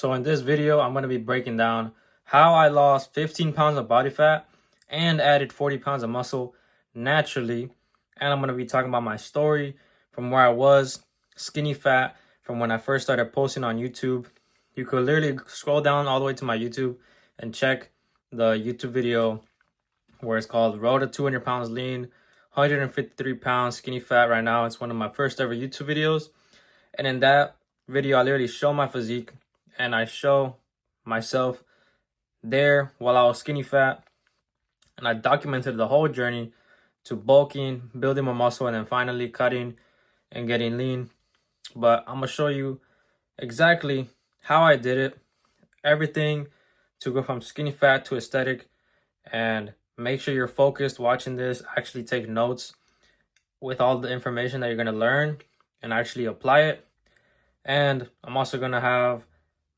So in this video, I'm going to be breaking down how I lost 15 pounds of body fat and added 40 pounds of muscle naturally. And I'm going to be talking about my story from where I was skinny fat from when I first started posting on YouTube. You could literally scroll down all the way to my YouTube and check the YouTube video where it's called Road to 200 Pounds Lean, 153 pounds skinny fat right now. It's one of my first ever YouTube videos. And in that video, I literally show my physique and I show myself there while I was skinny fat. And I documented the whole journey to bulking, building my muscle, and then finally cutting and getting lean. But I'm going to show you exactly how I did it, everything to go from skinny fat to aesthetic. And make sure you're focused watching this. Actually take notes with all the information that you're going to learn and actually apply it. And I'm also going to have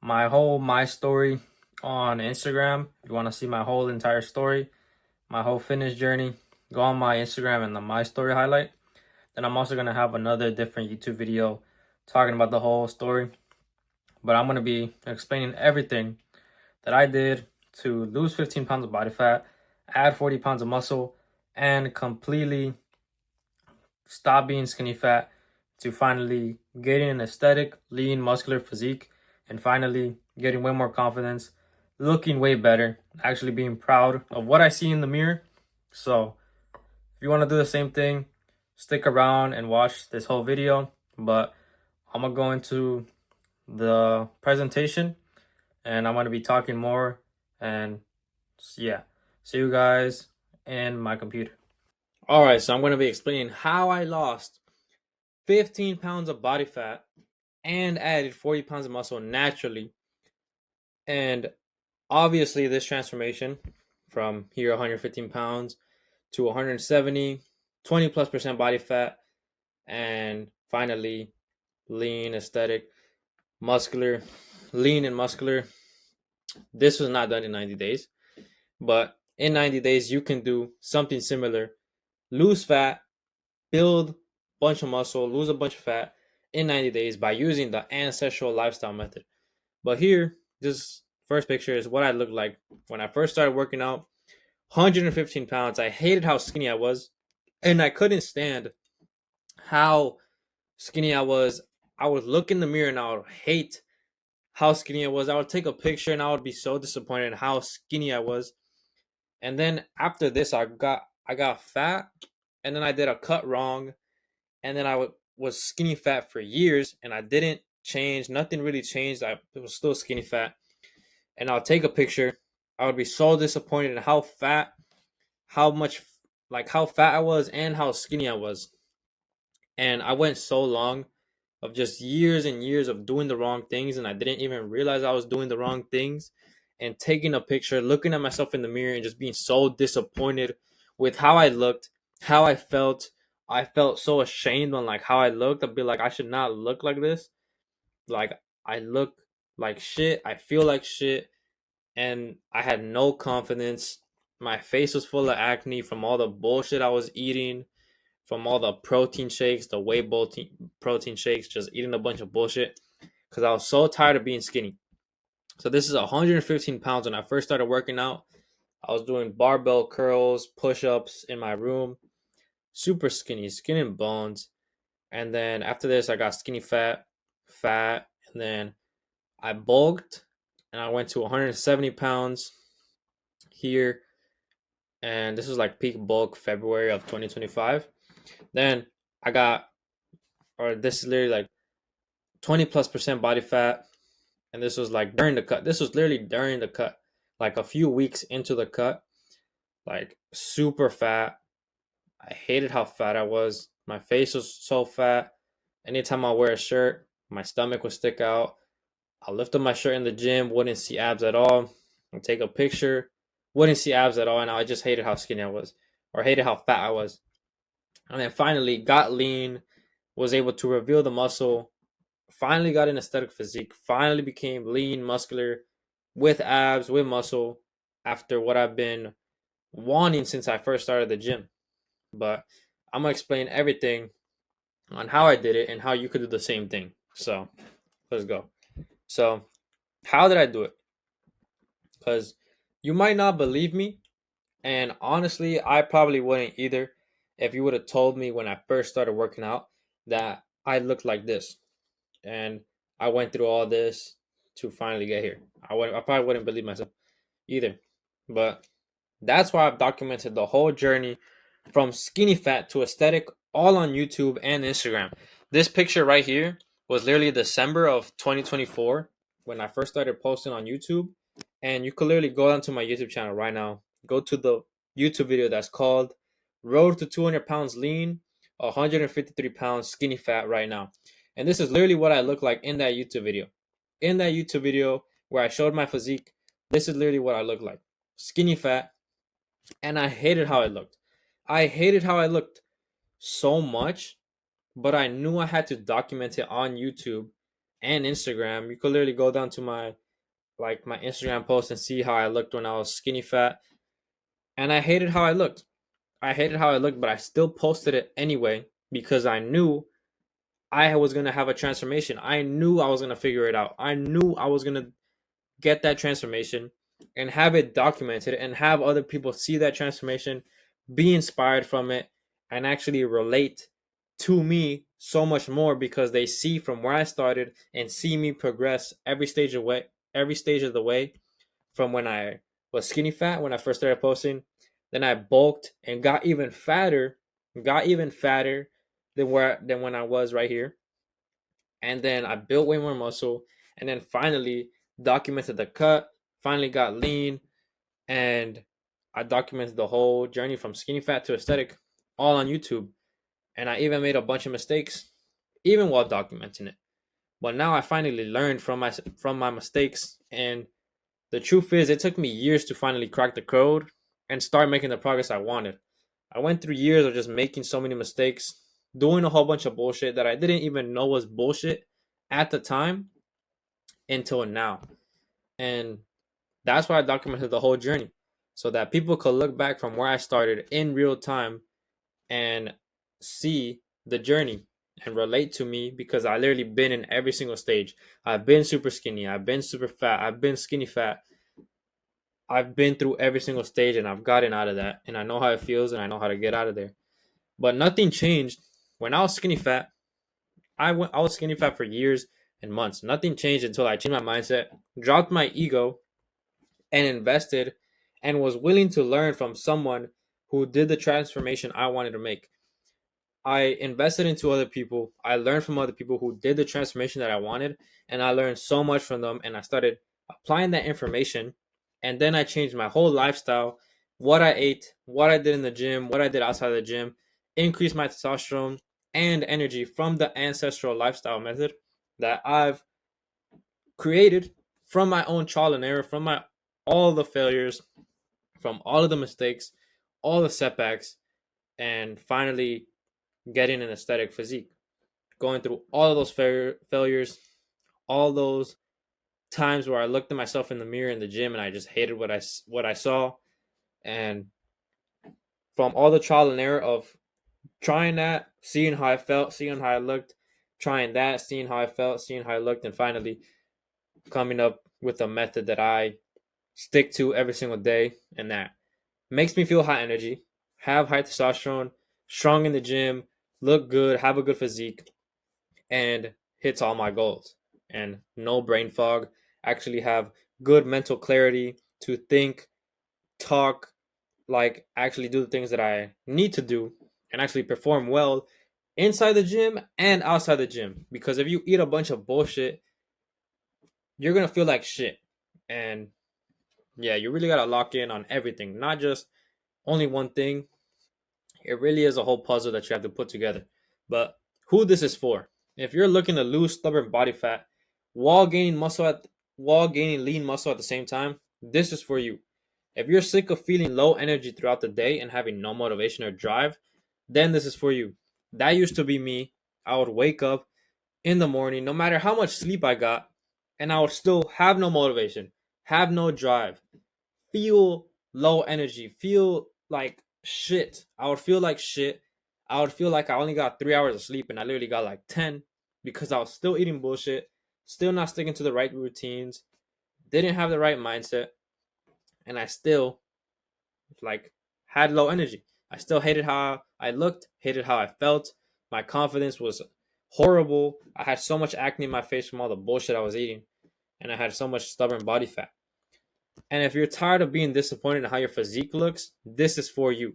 my story on Instagram. If you want to see my whole entire story, my whole fitness journey, go on my Instagram and the my story highlight. Then I'm also going to have another different YouTube video talking about the whole story. But I'm going to be explaining everything that I did to lose 15 pounds of body fat, add 40 pounds of muscle, and completely stop being skinny fat to finally getting an aesthetic, lean, muscular physique, and finally getting way more confidence, looking way better, actually being proud of what I see in the mirror. So if you want to do the same thing, stick around and watch this whole video. But I'm going to go into the presentation and I'm going to be talking more. And yeah, see you guys in my computer. All right, so I'm going to be explaining how I lost 15 pounds of body fat and added 40 pounds of muscle naturally. And obviously this transformation from here 115 pounds to 170, 20+% body fat, and finally lean, aesthetic, muscular, lean and muscular. This was not done in 90 days, but in 90 days you can do something similar. Lose fat, build bunch of muscle, lose a bunch of fat in 90 days by using the ancestral lifestyle method. But here, this first picture is what I looked like when I first started working out. 115 pounds. I hated how skinny I was, and I couldn't stand how skinny I was. I would look in the mirror and I would hate how skinny I was. I would take a picture and I would be so disappointed in how skinny I was. And then after this, I got fat, and then I did a cut wrong, and then I was skinny fat for years, and I didn't change. Nothing really changed. I was still skinny fat, and I'll take a picture. I would be so disappointed in how fat I was and how skinny I was. And I went so long of just years and years of doing the wrong things, and I didn't even realize I was doing the wrong things. And taking a picture, looking at myself in the mirror, and just being so disappointed with how I looked, how I felt. I felt so ashamed on like how I looked. I'd be like, I should not look like this. Like, I look like shit. I feel like shit. And I had no confidence. My face was full of acne from all the bullshit I was eating, from all the protein shakes, the whey protein shakes, just eating a bunch of bullshit because I was so tired of being skinny. So this is 115 pounds when I first started working out. I was doing barbell curls, push-ups in my room, super skinny, skin and bones. And then after this, I got skinny fat, and then I bulked, and I went to 170 pounds here. And this was like peak bulk February of 2025. Then this is literally like 20+% body fat. And this was like during the cut. This was literally during the cut, like a few weeks into the cut, like super fat. I hated how fat I was. My face was so fat. Anytime I wear a shirt, my stomach would stick out. I lift up my shirt in the gym, wouldn't see abs at all. I'd take a picture, wouldn't see abs at all. And I just hated how skinny I was, or hated how fat I was. And then finally got lean, was able to reveal the muscle, finally got an aesthetic physique, finally became lean, muscular, with abs, with muscle, after what I've been wanting since I first started the gym. But I'm going to explain everything on how I did it and how you could do the same thing. So let's go. So How did I do it? Because you might not believe me, and honestly, I probably wouldn't either if you would have told me when I first started working out that I looked like this and I went through all this to finally get here. I probably wouldn't believe myself either. But that's why I've documented the whole journey from skinny fat to aesthetic all on YouTube and Instagram. This picture right here was literally December of 2024 when I first started posting on YouTube. And you could literally go onto my YouTube channel right now. Go to the YouTube video that's called Road to 200 Pounds Lean, 153 Pounds Skinny Fat right now. And this is literally what I look like in that YouTube video. In that YouTube video where I showed my physique, this is literally what I look like. Skinny fat, and I hated how I looked. I hated how I looked so much, but I knew I had to document it on YouTube and Instagram. You could literally go down to my Instagram post and see how I looked when I was skinny fat. And I hated how I looked. I hated how I looked, but I still posted it anyway because I knew I was gonna have a transformation. I knew I was gonna figure it out. I knew I was gonna get that transformation and have it documented and have other people see that transformation, be inspired from it, and actually relate to me so much more because they see from where I started and see me progress every stage of the way from when I was skinny fat when I first started posting. Then I bulked and got even fatter than when I was right here. And then I built way more muscle, and then finally documented the cut, finally got lean, and I documented the whole journey from skinny fat to aesthetic all on YouTube. And I even made a bunch of mistakes even while documenting it. But now I finally learned from my mistakes, and the truth is it took me years to finally crack the code and start making the progress I wanted. I went through years of just making so many mistakes, doing a whole bunch of bullshit that I didn't even know was bullshit at the time until now. And that's why I documented the whole journey so that people could look back from where I started in real time and see the journey and relate to me because I literally been in every single stage. I've been super skinny, I've been super fat, I've been skinny fat. I've been through every single stage and I've gotten out of that and I know how it feels and I know how to get out of there. But nothing changed. When I was skinny fat, I was skinny fat for years and months. Nothing changed until I changed my mindset, dropped my ego, and invested and was willing to learn from someone who did the transformation I wanted to make. I invested into other people. I learned from other people who did the transformation that I wanted, and I learned so much from them. And I started applying that information, and then I changed my whole lifestyle, what I ate, what I did in the gym, what I did outside of the gym, increased my testosterone and energy from the ancestral lifestyle method that I've created from my own trial and error, from my all the failures, from all of the mistakes, all the setbacks, and finally getting an aesthetic physique. Going through all of those failures, all those times where I looked at myself in the mirror in the gym and I just hated what I saw, and from all the trial and error of trying that, seeing how I felt, seeing how I looked, trying that, seeing how I felt, seeing how I looked, and finally coming up with a method that I stick to every single day and that makes me feel high energy, have high testosterone, strong in the gym, look good, have a good physique, and hits all my goals. And no brain fog, actually have good mental clarity to think, talk, like actually do the things that I need to do and actually perform well inside the gym and outside the gym. Because if you eat a bunch of bullshit, you're gonna feel like shit. And yeah, you really gotta lock in on everything, not just only one thing. It really is a whole puzzle that you have to put together. But who this is for? If you're looking to lose stubborn body fat while gaining while gaining lean muscle at the same time, this is for you. If you're sick of feeling low energy throughout the day and having no motivation or drive, then this is for you. That used to be me. I would wake up in the morning, no matter how much sleep I got, and I would still have no motivation, have no drive, feel low energy, feel like shit. I would feel like shit. I would feel like I only got 3 hours of sleep and I literally got like 10 because I was still eating bullshit, still not sticking to the right routines, didn't have the right mindset, and I still like had low energy. I still hated how I looked, hated how I felt. My confidence was horrible. I had so much acne in my face from all the bullshit I was eating, and I had so much stubborn body fat. And if you're tired of being disappointed in how your physique looks, this is for you.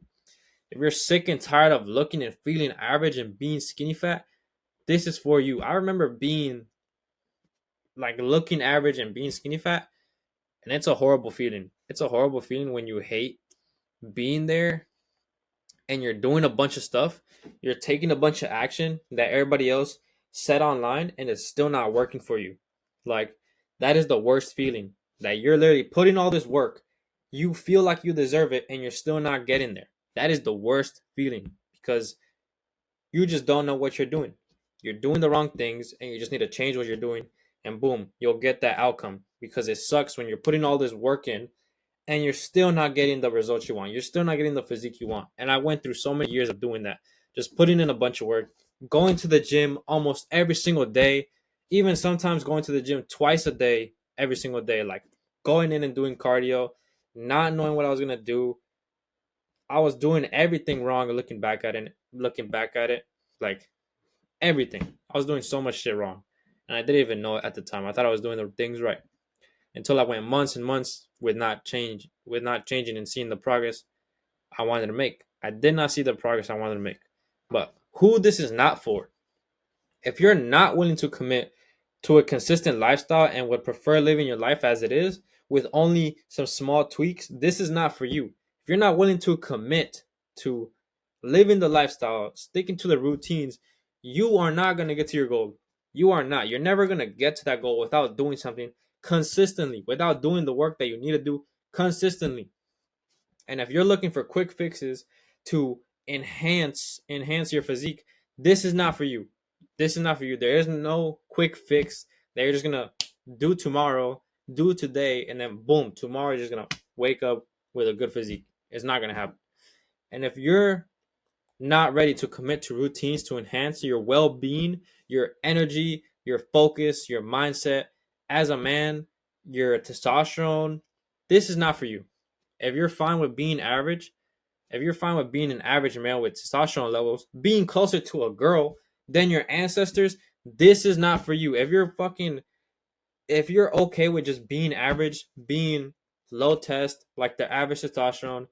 If you're sick and tired of looking and feeling average and being skinny fat, this is for you. I remember being like looking average and being skinny fat, and it's a horrible feeling. It's a horrible feeling when you hate being there and you're doing a bunch of stuff. You're taking a bunch of action that everybody else said online and it's still not working for you. Like, that is the worst feeling, that you're literally putting all this work. You feel like you deserve it and you're still not getting there. That is the worst feeling because you just don't know what you're doing. You're doing the wrong things and you just need to change what you're doing. And boom, you'll get that outcome, because it sucks when you're putting all this work in and you're still not getting the results you want. You're still not getting the physique you want. And I went through so many years of doing that, just putting in a bunch of work, going to the gym almost every single day, even sometimes going to the gym twice a day, every single day, like going in and doing cardio, not knowing what I was going to do. I was doing everything wrong, looking back at it, like everything. I was doing so much shit wrong. And I didn't even know it at the time. I thought I was doing the things right, until I went months and months with not changing and seeing the progress I wanted to make. I did not see the progress I wanted to make. But who this is not for, if you're not willing to commit to a consistent lifestyle and would prefer living your life as it is with only some small tweaks, this is not for you. If you're not willing to commit to living the lifestyle, sticking to the routines, you are not going to get to your goal. You are not. You're never going to get to that goal without doing something consistently, without doing the work that you need to do consistently. And if you're looking for quick fixes to enhance your physique, this is not for you. This is not for you. There is no quick fix that you're just gonna do tomorrow, do today, and then boom, tomorrow you're just gonna wake up with a good physique. It's not gonna happen. And if you're not ready to commit to routines to enhance your well-being, your energy, your focus, your mindset as a man, your testosterone, this is not for you. If you're fine with being average, if you're fine with being an average male with testosterone levels, being closer to a girl than your ancestors, this is not for you. If you're okay with just being average, being low test, like the average testosterone,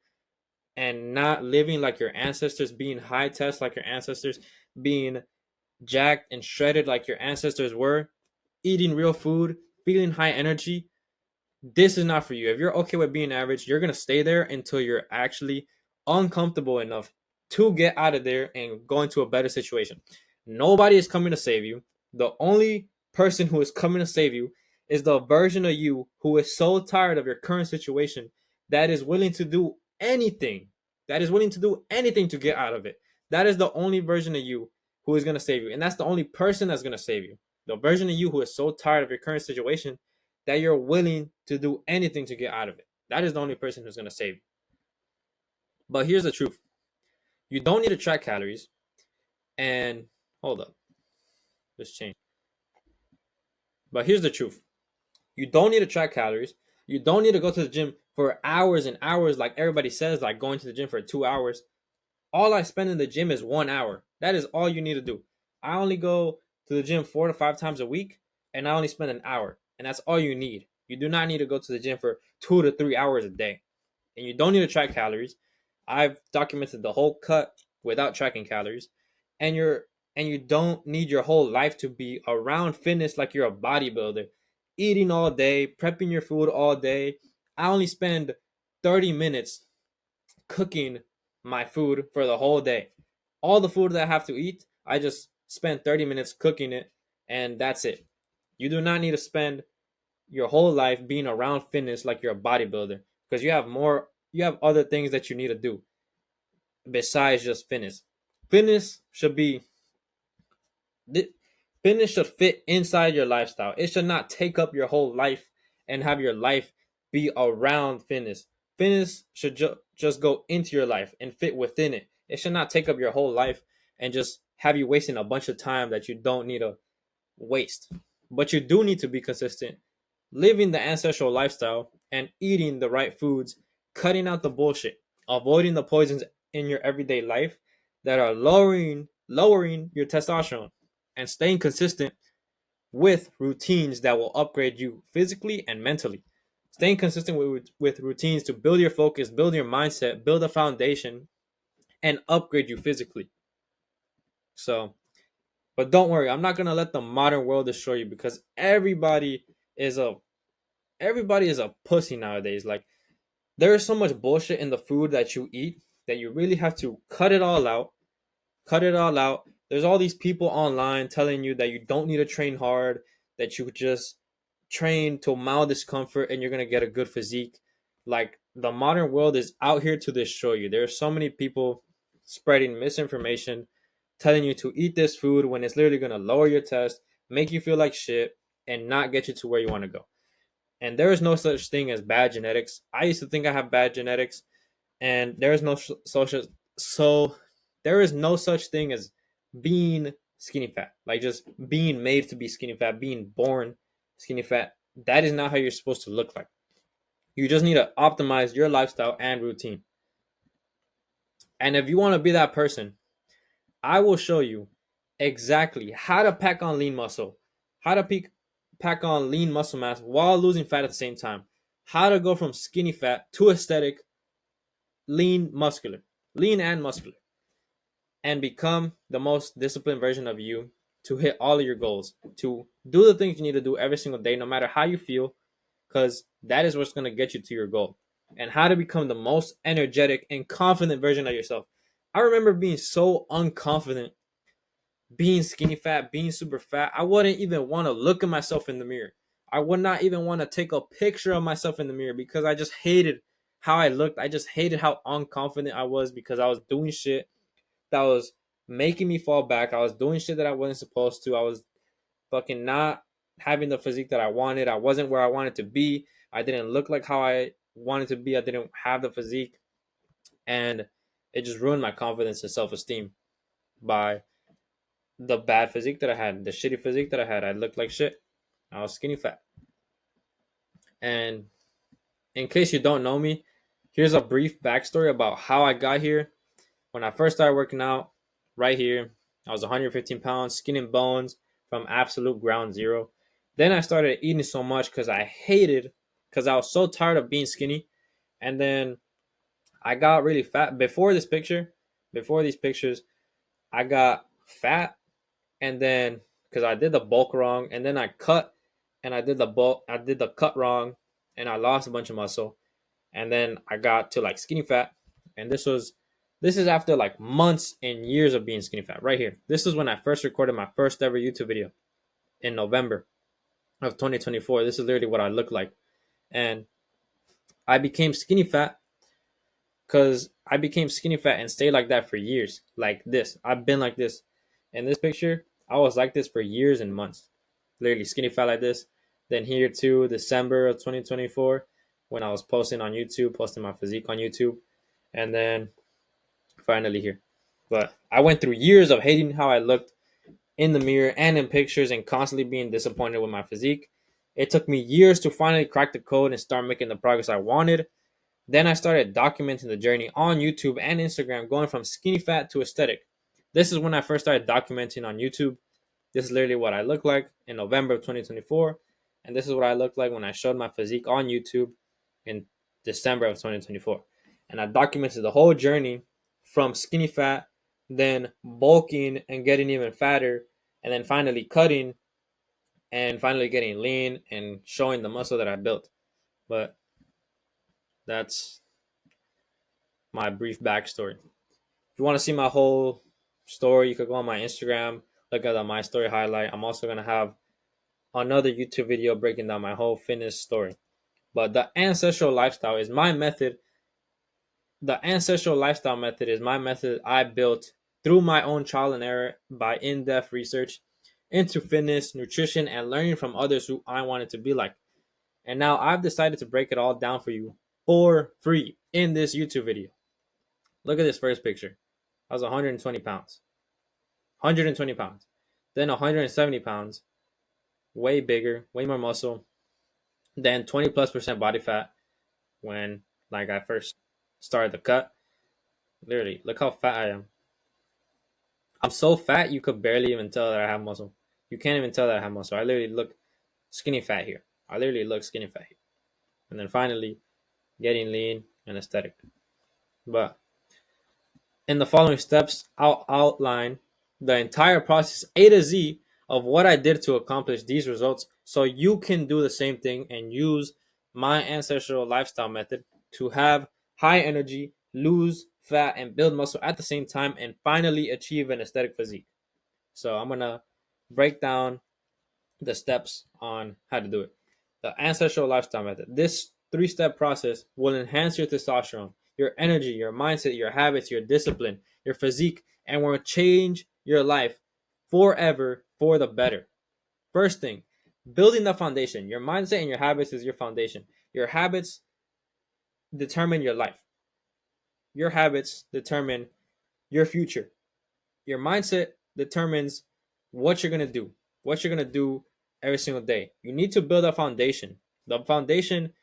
and not living like your ancestors, being high test like your ancestors, being jacked and shredded like your ancestors were, eating real food, feeling high energy, this is not for you. If you're okay with being average, you're going to stay there until you're actually uncomfortable enough to get out of there and go into a better situation. Nobody is coming to save you. The only person who is coming to save you is the version of you who is so tired of your current situation that is willing to do anything, to get out of it. That is the only version of you who is going to save you. And that's the only person that's going to save you. The version of you who is so tired of your current situation that you're willing to do anything to get out of it. That is the only person who's going to save you. But here's the truth. You don't need to track calories. And hold up. Let's change. But here's the truth. You don't need to track calories. You don't need to go to the gym for hours and hours like everybody says, like going to the gym for 2 hours. All I spend in the gym is 1 hour. That is all you need to do. I only go to the gym 4 to 5 times a week, and I only spend an hour. And that's all you need. You do not need to go to the gym for 2 to 3 hours a day. And you don't need to track calories. I've documented the whole cut without tracking calories. And you don't need your whole life to be around fitness like you're a bodybuilder, eating all day, prepping your food all day. I only spend 30 minutes cooking my food for the whole day. All the food that I have to eat, I just spend 30 minutes cooking it, and that's it. You do not need to spend your whole life being around fitness like you're a bodybuilder, because you have other things that you need to do besides just fitness. Fitness should be fitness should fit inside your lifestyle. It should not take up your whole life and have your life be around fitness. Fitness should just go into your life and fit within it. It should not take up your whole life and just have you wasting a bunch of time that you don't need to waste. But you do need to be consistent living the ancestral lifestyle and eating the right foods, cutting out the bullshit, avoiding the poisons in your everyday life that are lowering your testosterone, and staying consistent with routines that will upgrade you physically and mentally. Staying consistent with routines to build your focus, build your mindset, build a foundation, and upgrade you physically. So, but don't worry, I'm not gonna let the modern world destroy you, because is a everybody is a pussy nowadays. Like, there is so much bullshit in the food that you eat that you really have to cut it all out. Cut it all out. There's all these people online telling you that you don't need to train hard, that you could just train to mild discomfort and you're gonna get a good physique. Like, the modern world is out here to destroy you. There are so many people spreading misinformation, telling you to eat this food when it's literally gonna lower your test, make you feel like shit, and not get you to where you want to go. And there is no such thing as bad genetics. I used to think I have bad genetics, and there is no social so there is no such thing as being skinny fat, like just being made to be skinny fat, being born skinny fat. That is not how you're supposed to look like. You just need to optimize your lifestyle and routine. And if you want to be that person, I will show you exactly how to pack on lean muscle, how to pack on lean muscle mass while losing fat at the same time, how to go from skinny fat to aesthetic, lean muscular, lean and muscular, and become the most disciplined version of you to hit all of your goals, to do the things you need to do every single day, no matter how you feel, because that is what's going to get you to your goal. And how to become the most energetic and confident version of yourself. I remember being so unconfident, being skinny fat, being super fat. I wouldn't even want to look at myself in the mirror. I would not even want to take a picture of myself in the mirror because I just hated how I looked. I just hated how unconfident I was because I was doing shit that was making me fall back. I was doing shit that I wasn't supposed to. I was fucking not having the physique that I wanted. I wasn't where I wanted to be. I didn't look like how I wanted to be. I didn't have the physique. And it just ruined my confidence and self esteem by the bad physique that I had, the shitty physique that I had. I looked like shit. I was skinny fat. And in case you don't know me, here's a brief backstory about how I got here. When I first started working out, right here, I was 115 pounds, skin and bones, from absolute ground zero. Then I started eating so much because I was so tired of being skinny. And then I got really fat. Before these pictures, I got fat. And then, because I did the bulk wrong, and then I cut, and I did the cut wrong, and I lost a bunch of muscle. And then I got to like skinny fat, and this is after like months and years of being skinny fat. Right here, this is when I first recorded my first ever YouTube video in November of 2024. This is literally what I look like. And I became skinny fat because I became skinny fat and stayed like that for years. Like this, I've been like this. In this picture, I was like this for years and months, literally skinny fat like this. Then here too, December of 2024, when I was posting on YouTube, posting my physique on YouTube. And then finally here. But I went through years of hating how I looked in the mirror and in pictures and constantly being disappointed with my physique. It took me years to finally crack the code and start making the progress I wanted. Then I started documenting the journey on YouTube and Instagram, going from skinny fat to aesthetic. This is when I first started documenting on YouTube. This is literally what I look like in November of 2024. And this is what I looked like when I showed my physique on YouTube in December of 2024. And I documented the whole journey from skinny fat, then bulking and getting even fatter, and then finally cutting and finally getting lean and showing the muscle that I built. But that's my brief backstory. If you want to see my whole story, you could go on my Instagram, look at the My Story highlight. I'm also going to have another YouTube video breaking down my whole fitness story. But the ancestral lifestyle is my method. The ancestral lifestyle method is my method I built through my own trial and error by in-depth research into fitness, nutrition, and learning from others who I wanted to be like. And now I've decided to break it all down for you for free in this YouTube video. Look at this first picture. I was 120 pounds. 120 pounds. Then 170 pounds. Way bigger, way more muscle. then 20+% body fat when like I first started the cut. Literally, look how fat I am. I'm so fat you could barely even tell that I have muscle. You can't even tell that I have muscle. I literally look skinny fat here. I literally look skinny fat here. And then finally, getting lean and aesthetic. But in the following steps, I'll outline the entire process A to Z of what I did to accomplish these results so you can do the same thing and use my ancestral lifestyle method to have high energy, lose fat, and build muscle at the same time and finally achieve an aesthetic physique. So I'm going to break down the steps on how to do it. The ancestral lifestyle method. This 3-step process will enhance your testosterone, your energy, your mindset, your habits, your discipline, your physique, and will change your life forever for the better. First thing, building the foundation. Your mindset and your habits is your foundation. Your habits determine your life. Your habits determine your future. Your mindset determines what you're going to do, what you're going to do every single day. You need to build a foundation. The foundation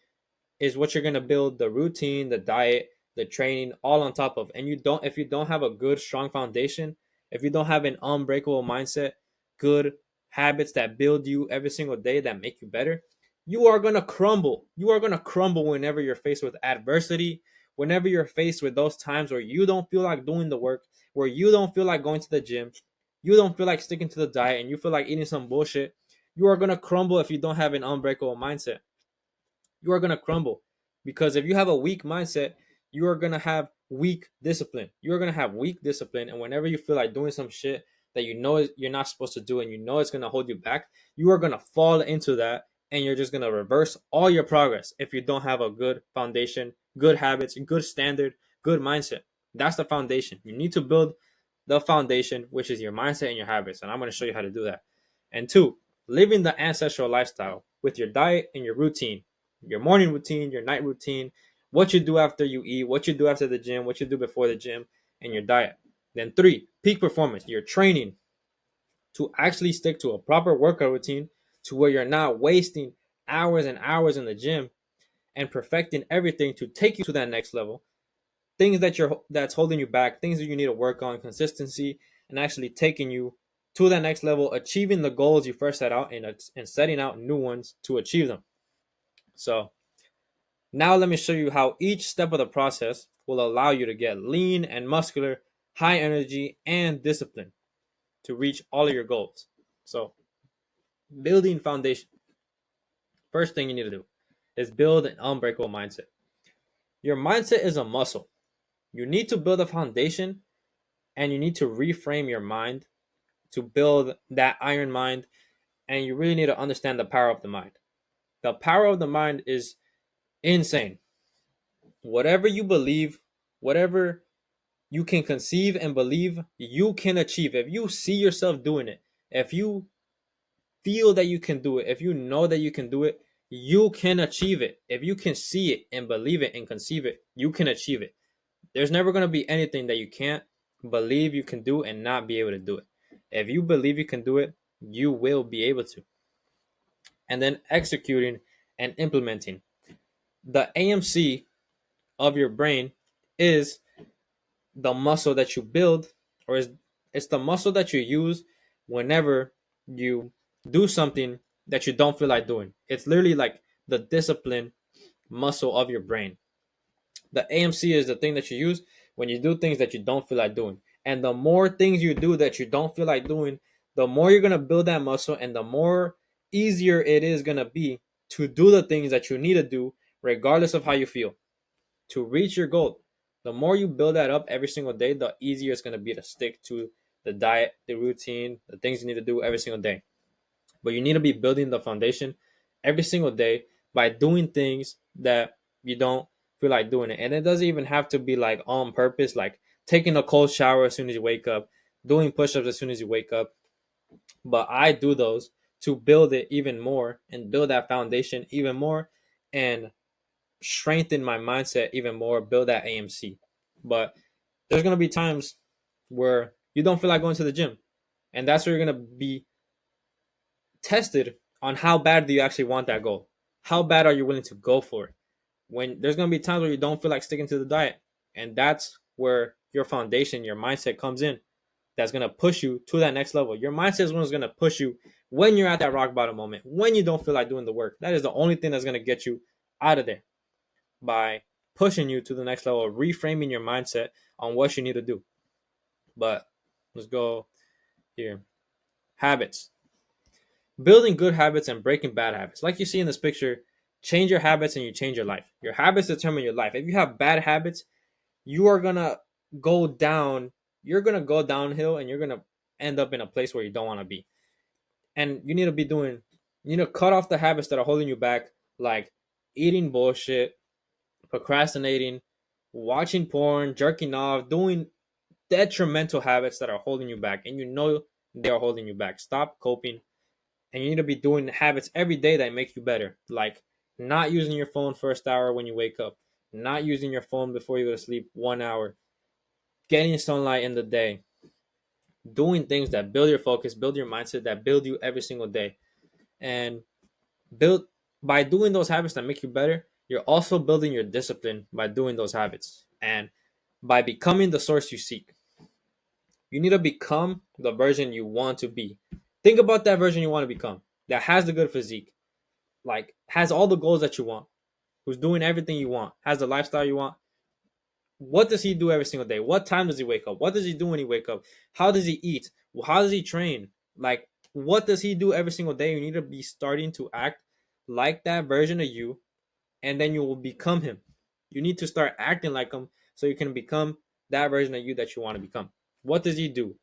is what you're going to build the routine, the diet, the training all on top of. And if you don't have a good strong foundation, if you don't have an unbreakable mindset, good habits that build you every single day that make you better, you are going to crumble. You are going to crumble whenever you're faced with adversity, whenever you're faced with those times where you don't feel like doing the work, where you don't feel like going to the gym, you don't feel like sticking to the diet, and you feel like eating some bullshit. You are going to crumble if you don't have an unbreakable mindset. You are going to crumble because if you have a weak mindset, you are going to have weak discipline. You're going to have weak discipline. And whenever you feel like doing some shit that you know you're not supposed to do and you know it's going to hold you back, you are going to fall into that and you're just going to reverse all your progress if you don't have a good foundation, good habits, good standard, good mindset. That's the foundation. You need to build the foundation, which is your mindset and your habits. And I'm going to show you how to do that. And 2, living the ancestral lifestyle with your diet and your routine, your morning routine, your night routine, what you do after you eat, what you do after the gym, what you do before the gym, and your diet. Then 3, peak performance, your training to actually stick to a proper workout routine to where you're not wasting hours and hours in the gym and perfecting everything to take you to that next level. Things that's holding you back, things that you need to work on, consistency, and actually taking you to that next level, achieving the goals you first set out and setting out new ones to achieve them. So now let me show you how each step of the process will allow you to get lean and muscular, high energy, and discipline to reach all of your goals. So building foundation. First thing you need to do is build an unbreakable mindset. Your mindset is a muscle. You need to build a foundation and you need to reframe your mind to build that iron mind. And you really need to understand the power of the mind. The power of the mind is insane. Whatever you believe, whatever you can conceive and believe, you can achieve. If you see yourself doing it, if you feel that you can do it, if you know that you can do it, you can achieve it. If you can see it and believe it and conceive it, you can achieve it. There's never going to be anything that you can't believe you can do and not be able to do it. If you believe you can do it, you will be able to. And then executing and implementing. The AMC of your brain is the muscle that you build, or it's the muscle that you use whenever you do something that you don't feel like doing. It's literally like the discipline muscle of your brain. The AMC is the thing that you use when you do things that you don't feel like doing. And the more things you do that you don't feel like doing, the more you're going to build that muscle and the more easier it is going to be to do the things that you need to do regardless of how you feel to reach your goal. The more you build that up every single day, the easier it's going to be to stick to the diet, the routine, the things you need to do every single day. But you need to be building the foundation every single day by doing things that you don't feel like doing it. And it doesn't even have to be like on purpose, like taking a cold shower as soon as you wake up, doing push-ups as soon as you wake up. But I do those to build it even more and build that foundation even more and strengthen my mindset even more, build that AMC. But there's going to be times where you don't feel like going to the gym. And that's where you're going to be tested on how bad do you actually want that goal. how bad are you willing to go for it? When there's going to be times where you don't feel like sticking to the diet. And that's where your foundation, your mindset comes in. That's going to push you to that next level. Your mindset is what's going to push you when you're at that rock bottom moment, when you don't feel like doing the work. That is the only thing that's going to get you out of there, by pushing you to the next level, reframing your mindset on what you need to do. But let's go here. Habits. Building good habits and breaking bad habits. Like you see in this picture, change your habits and you change your life. Your habits determine your life. If you have bad habits, you are going to go down. You're going to go downhill and you're going to end up in a place where you don't want to be. And you need to be doing, you know, cut off the habits that are holding you back, like eating bullshit, procrastinating, watching porn, jerking off, doing detrimental habits that are holding you back. And you know they are holding you back. Stop coping. And you need to be doing habits every day that make you better. Like not using your phone first hour when you wake up, not using your phone before you go to sleep 1 hour, getting sunlight in the day, doing things that build your focus, build your mindset, that build you every single day. And build by doing those habits that make you better, you're also building your discipline by doing those habits. And by becoming the source you seek. You need to become the version you want to be. Think about that version you want to become, that has the good physique, like has all the goals that you want, who's doing everything you want, has the lifestyle you want. What does he do every single day? What time does he wake up? What does he do when he wake up? How does he eat? How does he train? Like, what does he do every single day? You need to be starting to act like that version of you, and then you will become him. You need to start acting like him so you can become that version of you that you want to become. What does he do?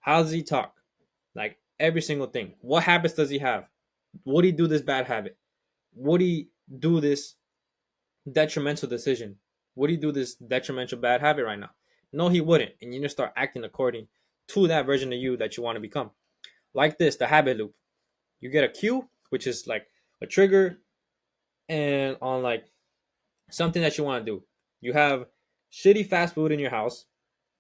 How does he talk? Like every single thing. What habits does he have? Would he do this bad habit? Would he do this detrimental decision? Would he do this detrimental bad habit right now? No, he wouldn't. And you need to start acting according to that version of you that you want to become. Like this, the habit loop. You get a cue, which is like a trigger, and on like something that you want to do. You have shitty fast food in your house,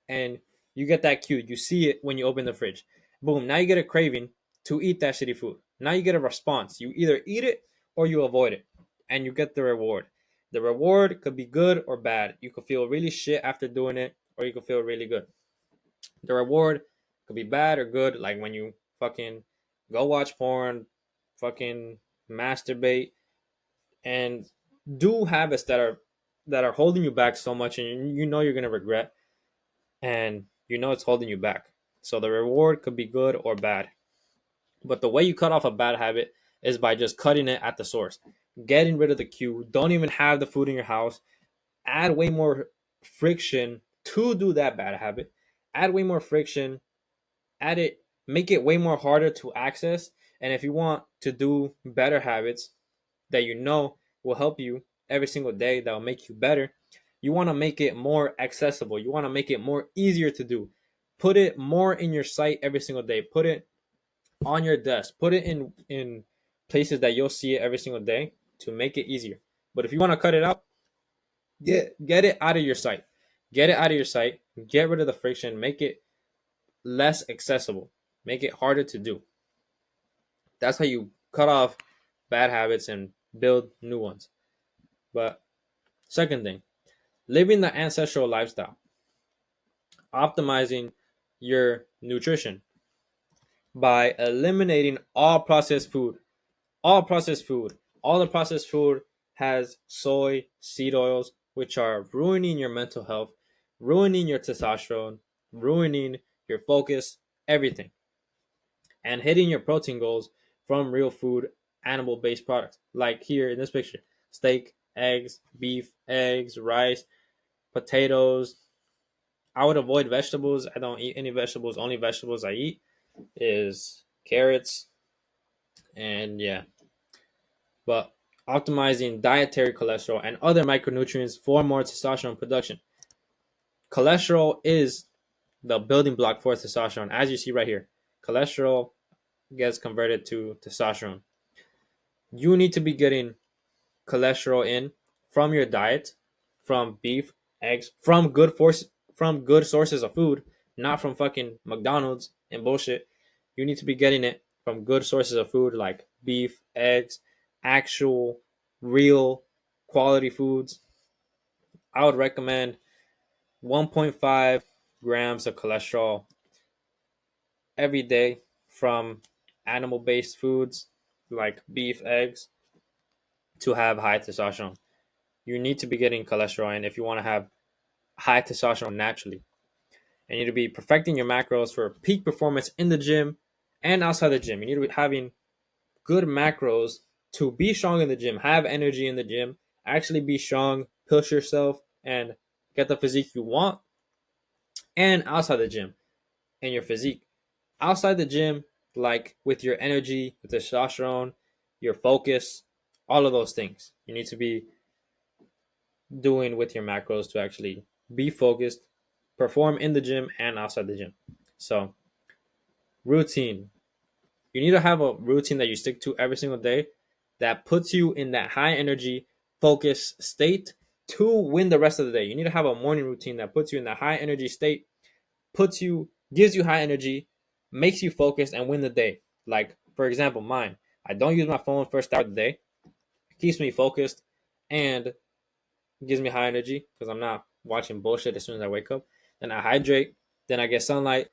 and you get that cue. You see it when you open the fridge. Boom, now you get a craving to eat that shitty food. Now you get a response. You either eat it or you avoid it, and you get the reward. The reward could be good or bad. You could feel really shit after doing it, or you could feel really good. The reward could be bad or good, like when you fucking go watch porn, fucking masturbate, and do habits that are holding you back so much, and you know you're gonna regret, and you know it's holding you back. So the reward could be good or bad. But the way you cut off a bad habit is by just cutting it at the source, getting rid of the cue. Don't even have the food in your house. Add way more friction to do that bad habit. Add way more friction. Add it, make it way more harder to access. And if you want to do better habits that you know will help you every single day, that will make you better, you want to make it more accessible. You want to make it more easier to do. Put it more in your sight every single day. Put it on your desk. Put it in places that you'll see it every single day to make it easier. But if you want to cut it out, get it out of your sight. Get it out of your sight. Get rid of the friction. Make it less accessible. Make it harder to do. That's how you cut off bad habits and build new ones. But second thing, living the ancestral lifestyle. Optimizing your nutrition by eliminating all processed food. All processed food. All the processed food has soy, seed oils, which are ruining your mental health, ruining your testosterone, ruining your focus, everything. And hitting your protein goals from real food, animal based products. Like here in this picture, steak, eggs, beef, eggs, rice, potatoes. I would avoid vegetables. I don't eat any vegetables. Only vegetables I eat is carrots. And yeah. But optimizing dietary cholesterol and other micronutrients for more testosterone production. Cholesterol is the building block for testosterone, as you see right here. Cholesterol gets converted to testosterone. You need to be getting cholesterol in from your diet, from beef, eggs, from good sources of food, not from fucking McDonald's and bullshit. You need to be getting it from good sources of food like beef, eggs, actual, real, quality foods, I would recommend 1.5 grams of cholesterol every day from animal based foods like beef, eggs to have high testosterone. You need to be getting cholesterol in if you want to have high testosterone naturally. And you need to be perfecting your macros for peak performance in the gym and outside the gym. You need to be having good macros to be strong in the gym, have energy in the gym, actually be strong, push yourself, and get the physique you want, and outside the gym and your physique. Outside the gym, like with your energy, with testosterone, your focus, all of those things you need to be doing with your macros to actually be focused, perform in the gym and outside the gym. So, routine. You need to have a routine that you stick to every single day that puts you in that high energy, focus state to win the rest of the day. You need to have a morning routine that puts you in that high energy state, gives you high energy, makes you focused and win the day. Like, for example, mine. I don't use my phone first hour of the day. It keeps me focused and gives me high energy because I'm not watching bullshit as soon as I wake up. Then I hydrate. Then I get sunlight,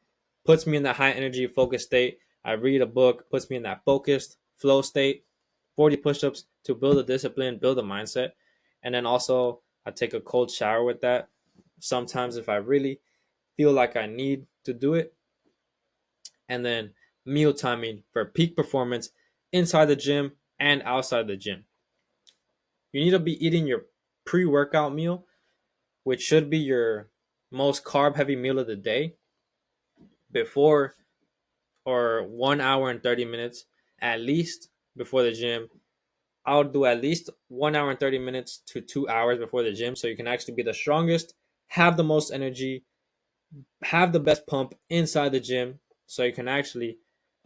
puts me in that high energy focused state. I read a book, puts me in that focused flow state. 40 push-ups to build a discipline, build a mindset. And then also I take a cold shower with that. Sometimes if I really feel like I need to do it. And then meal timing for peak performance inside the gym and outside the gym. You need to be eating your pre-workout meal, which should be your most carb heavy meal of the day, before or 1 hour and 30 minutes at least before the gym. I'll do at least 1 hour and 30 minutes to 2 hours before the gym so you can actually be the strongest, have the most energy, have the best pump inside the gym so you can actually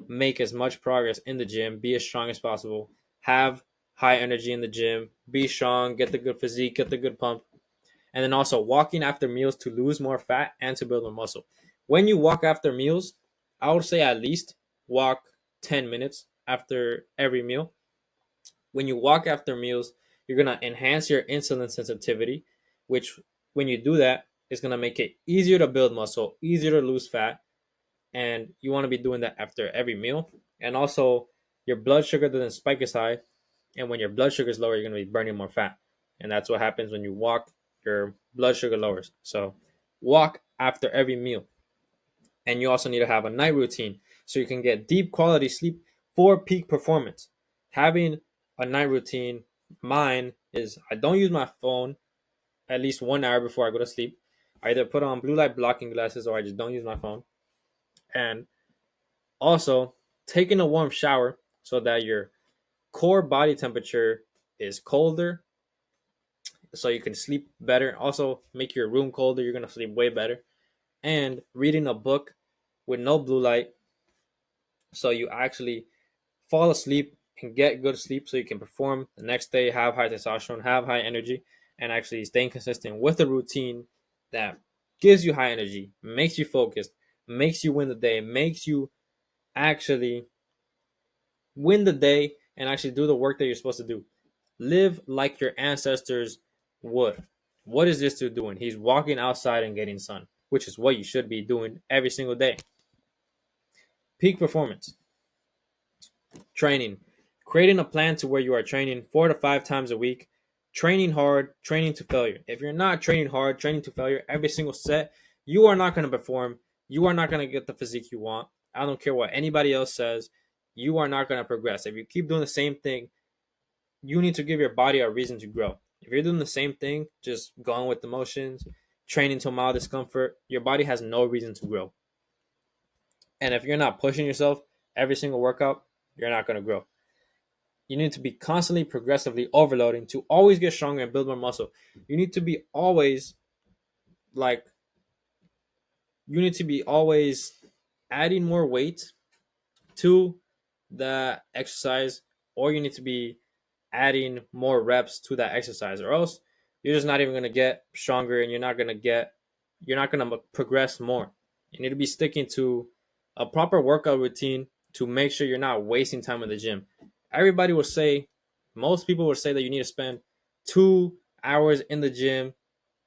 make as much progress in the gym, be as strong as possible, have high energy in the gym, be strong, get the good physique, get the good pump, and then also walking after meals to lose more fat and to build more muscle. When you walk after meals, I would say at least walk 10 minutes after every meal. When you walk after meals, you're going to enhance your insulin sensitivity, which when you do that, is going to make it easier to build muscle, easier to lose fat, and you want to be doing that after every meal. And also, your blood sugar doesn't spike as high, and when your blood sugar is lower, you're going to be burning more fat, and that's what happens when you walk. Your blood sugar lowers. So, walk after every meal, and you also need to have a night routine so you can get deep quality sleep for peak performance. Having a night routine, mine is I don't use my phone at least 1 hour before I go to sleep. I either put on blue light blocking glasses or I just don't use my phone. And also, taking a warm shower so that your core body temperature is colder so you can sleep better. Also, make your room colder. You're going to sleep way better. And reading a book with no blue light so you actually fall asleep and get good sleep so you can perform the next day, have high testosterone, have high energy, and actually staying consistent with a routine that gives you high energy, makes you focused, makes you win the day, makes you actually win the day and actually do the work that you're supposed to do. Live like your ancestors would. What is this dude doing? He's walking outside and getting sun, which is what you should be doing every single day. Peak performance. Training. Creating a plan to where you are training 4 to 5 times a week. Training hard, training to failure. If you're not training hard, training to failure every single set, you are not going to perform. You are not going to get the physique you want. I don't care what anybody else says. You are not going to progress. If you keep doing the same thing, you need to give your body a reason to grow. If you're doing the same thing, just going with the motions, training to mild discomfort, your body has no reason to grow. And if you're not pushing yourself every single workout, you're not going to grow. You need to be constantly progressively overloading to always get stronger and build more muscle. You need to be always like you need to be always adding more weight to the exercise, or you need to be adding more reps to that exercise, or else you're just not even going to get stronger and you're not going to progress more. You need to be sticking to a proper workout routine to make sure you're not wasting time in the gym. Everybody will say Most people would say that you need to spend 2 hours in the gym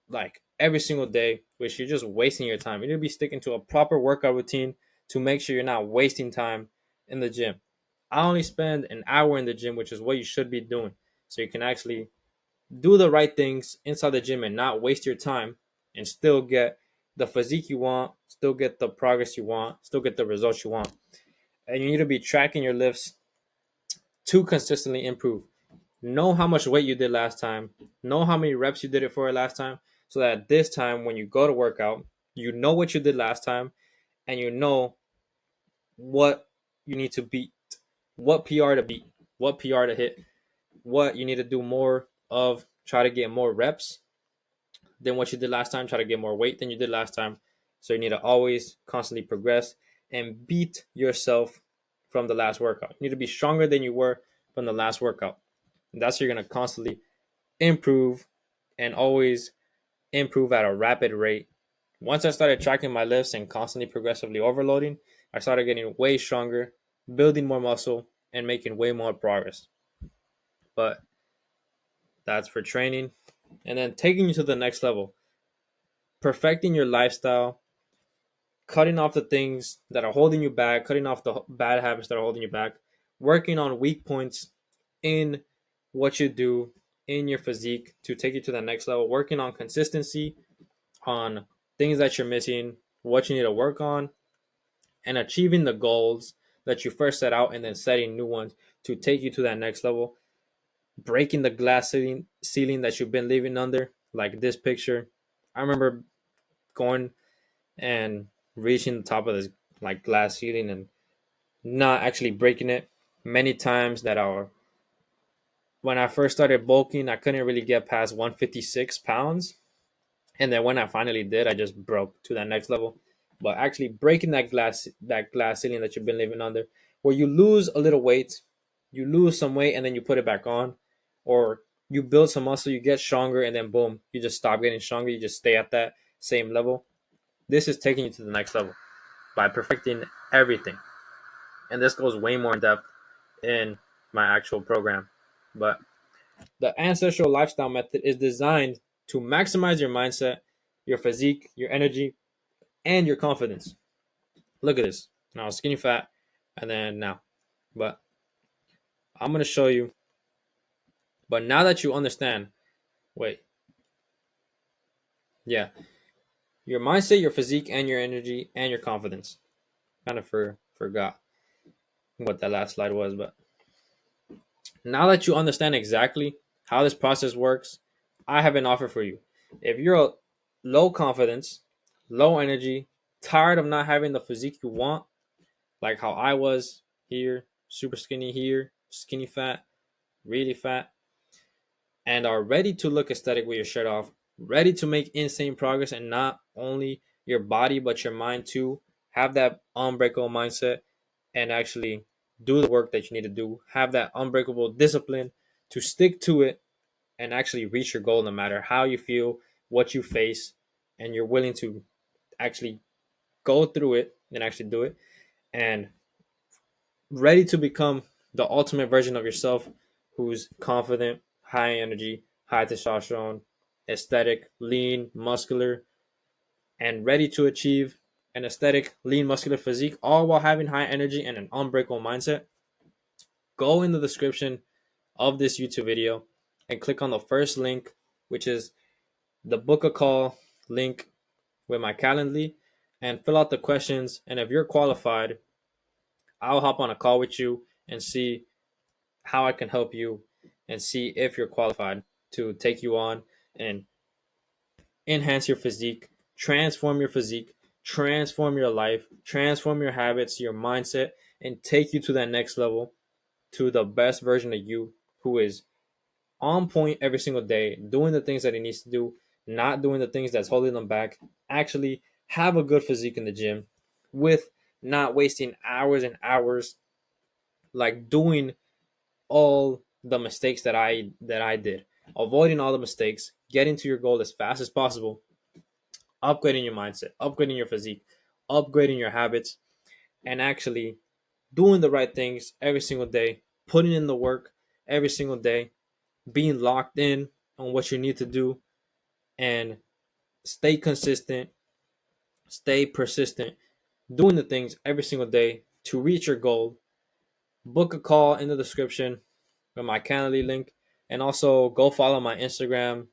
like every single day, which you're just wasting your time. You need to be sticking to a proper workout routine to make sure you're not wasting time in the gym. I only spend an hour in the gym, which is what you should be doing. So you can actually do the right things inside the gym and not waste your time and still get the physique you want, still get the progress you want, still get the results you want. And you need to be tracking your lifts to consistently improve. Know how much weight you did last time, know how many reps you did it for last time, so that this time when you go to work out, you know what you did last time and you know what you need to beat, what PR to beat, what PR to hit, what you need to do more of, try to get more reps than what you did last time, try to get more weight than you did last time. So you need to always constantly progress and beat yourself from the last workout. You need to be stronger than you were from the last workout. And that's how you're going to constantly improve and always improve at a rapid rate. Once I started tracking my lifts and constantly progressively overloading, I started getting way stronger, building more muscle, and making way more progress. But that's for training. And then taking you to the next level, perfecting your lifestyle, cutting off the things that are holding you back, cutting off the bad habits that are holding you back, working on weak points in what you do in your physique to take you to the next level, working on consistency, on things that you're missing, what you need to work on, and achieving the goals that you first set out and then setting new ones to take you to that next level, breaking the glass ceiling that you've been living under, like this picture. I remember going and reaching the top of this like glass ceiling and not actually breaking it many times that are when I first started bulking, I couldn't really get past 156 pounds. And then when I finally did, I just broke to that next level. But actually breaking that glass ceiling that you've been living under, where you lose a little weight, you lose some weight and then you put it back on, or you build some muscle, you get stronger, and then boom, you just stop getting stronger, you just stay at that same level. This is taking you to the next level by perfecting everything. And this goes way more in depth in my actual program. But the ancestral lifestyle method is designed to maximize your mindset, your physique, your energy, and your confidence. Look at this. Now skinny fat, and then now. But I'm gonna show you. But now that you understand, wait, yeah, your mindset, your physique, and your energy and your confidence. Kind of forgot what that last slide was, but now that you understand exactly how this process works, I have an offer for you. If you're a low confidence, low energy, tired of not having the physique you want, like how I was here, super skinny here, skinny fat, really fat, and are ready to look aesthetic with your shirt off, ready to make insane progress and not only your body but your mind too, have that unbreakable mindset and actually do the work that you need to do, have that unbreakable discipline to stick to it and actually reach your goal no matter how you feel, what you face, and you're willing to actually go through it and actually do it and ready to become the ultimate version of yourself who's confident, high energy, high testosterone, aesthetic, lean, muscular, and ready to achieve an aesthetic, lean, muscular physique, all while having high energy and an unbreakable mindset. Go in the description of this YouTube video and click on the first link, which is the book a call link with my Calendly, and fill out the questions. And if you're qualified, I'll hop on a call with you and see how I can help you and see if you're qualified to take you on and enhance your physique, transform your life, transform your habits, your mindset, and take you to that next level, to the best version of you who is on point every single day, doing the things that he needs to do, not doing the things that's holding them back, actually have a good physique in the gym with not wasting hours and hours like doing all the mistakes that I did, avoiding all the mistakes, getting to your goal as fast as possible, upgrading your mindset, upgrading your physique, upgrading your habits, and actually doing the right things every single day, putting in the work, every single day, being locked in on what you need to do, and stay consistent, stay persistent, doing the things every single day to reach your goal. Book a call in the description with my Calendly link, and also go follow my Instagram.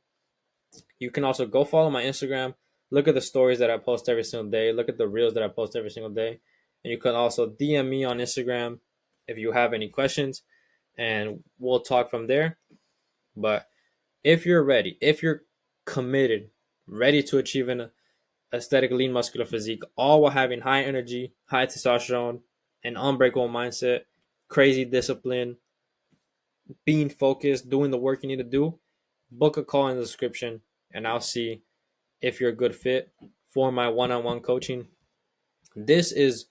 You can also go follow my Instagram. Look at the stories that I post every single day. Look at the reels that I post every single day. And you can also DM me on Instagram if you have any questions, and we'll talk from there. But if you're ready, if you're committed, ready to achieve an aesthetic lean muscular physique, all while having high energy, high testosterone, an unbreakable mindset, crazy discipline, being focused, doing the work you need to do, book a call in the description, and I'll see if you're a good fit for my one-on-one coaching. This is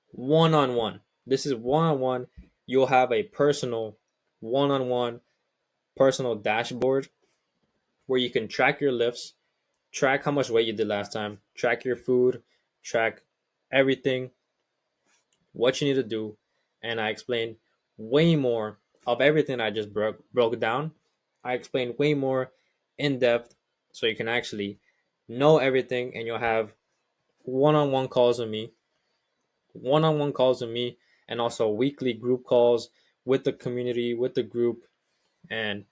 one-on-one. This is one-on-one. You'll have a personal one-on-one personal dashboard where you can track your lifts, track how much weight you did last time, track your food, track everything, what you need to do. And I explained way more of everything I just broke down. I explained way more in depth so you can actually know everything, and you'll have one-on-one calls with me, one-on-one calls with me, and also weekly group calls with the community, with the group, and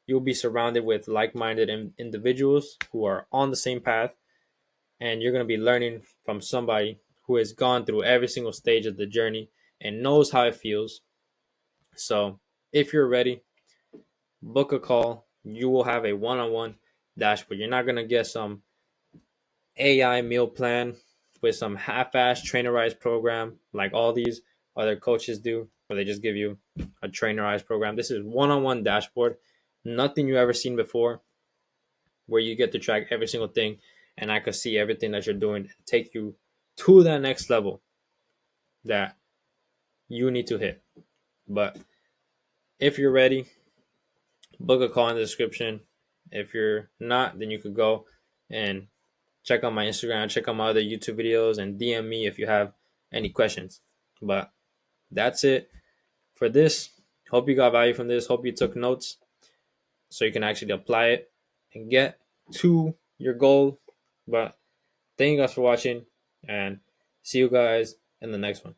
you'll be surrounded with like-minded individuals who are on the same path, and you're going to be learning from somebody who has gone through every single stage of the journey and knows how it feels. So if you're ready, book a call. You will have a one-on-one dashboard. You're not going to get some AI meal plan with some half-ass trainerized program like all these other coaches do, where they just give you a trainerized program. This is one-on-one dashboard, nothing you ever seen before, where you get to track every single thing, and I could see everything that you're doing and take you to that next level that you need to hit. But if you're ready, book a call in the description. If you're not, then you could go and check out my Instagram, check out my other YouTube videos, and DM me if you have any questions. But that's it for this. Hope you got value from this. Hope you took notes so you can actually apply it and get to your goal. But thank you guys for watching, and see you guys in the next one.